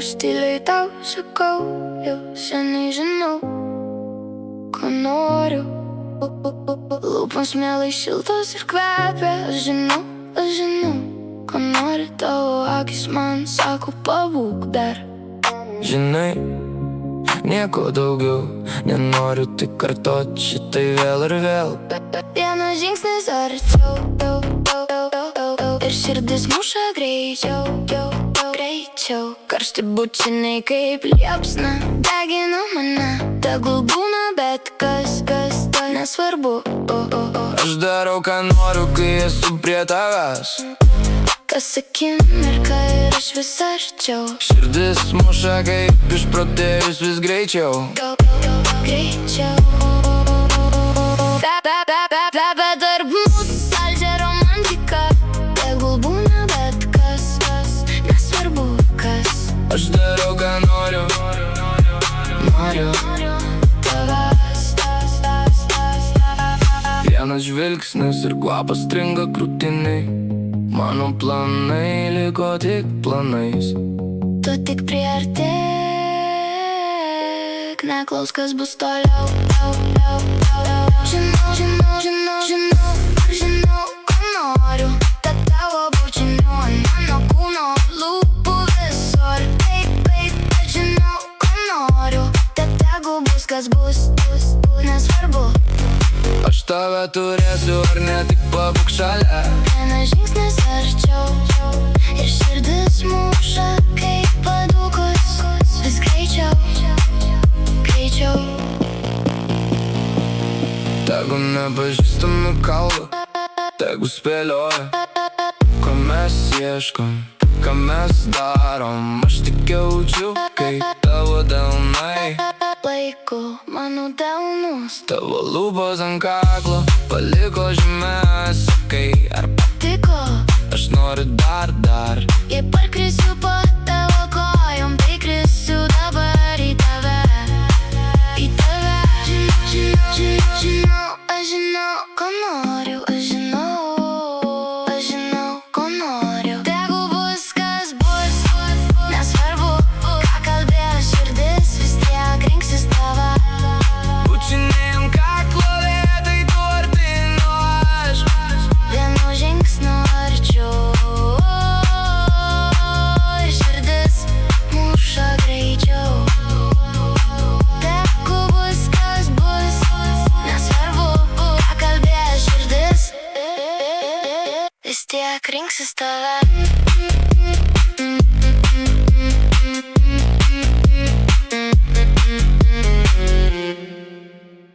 aš tyliai tau sakau, jau seniai žinau, ko noriu. Lūpos mielai šiltos ir kvepia, aš žinau, ko nori. Tavo akis man sako, pabūk dar. Žinai, nieko daugiau nenoriu tik kartot šitai vėl ir vėl. Vienas žingsnis arčiau, ir širdis muša greičiau, greičiau. Karšti bučiniai kaip liepsna degina mane. Tegul būna bet kas, tai nesvarbu. Aš darau, ką noriu, kai esu prie tavęs. Kas akimirka ir aš vis arčiau. Širdis muša kaip išprotėjus vis greičiau. Greičiau. Bet tarp mūsų saldžia romantika. Tegul būna bet kas, nesvarbu kas. Aš darau, ką noriu. Noriu tavęs. Vienas žvilgsnis ir kvapas stringa krūtiniai. Mano planai liko tik planais. Tu tik priartėk, neklaus, kas bus toliau. Žinau, ko noriu. Tad tavo bučinių ant mano kūno lūpų visur. Taip, aš žinau, ko noriu. Tad tegu bus, kas bus, nesvarbu. Aš tave turėsiu ar ne, tik pabūk šalia. Vienas žingsnis arčiau, ir širdis muša kaip padūkus. Vis greičiau, greičiau. Tegu nepažįstami kalba, tegu spėlioja, ko mes ieškom, ką mes darom. Aš tik jaučiu, kai tavo delnai Laiku mano delnus. Tavo lūpos ant kaklo paliko žymės. Sakai, ar Patiko, aš noriu dar. jei parkrisiu po tavo kojom, tai krisiu dabar į tave. Žinau, ko noriu. Aš žinau, ko noriu. Tegu bus, kas bus, nesvarbu, ką kalbės širdis, vis tiek rinksis tave. Bučiniai ant kaklo lėtai tu artinu aš. Vienu žingsniu arčiau, ir širdis muša greičiau. Tegu bus, kas bus, nesvarbu, ką kalbės širdis, vis tiek rinksis tave.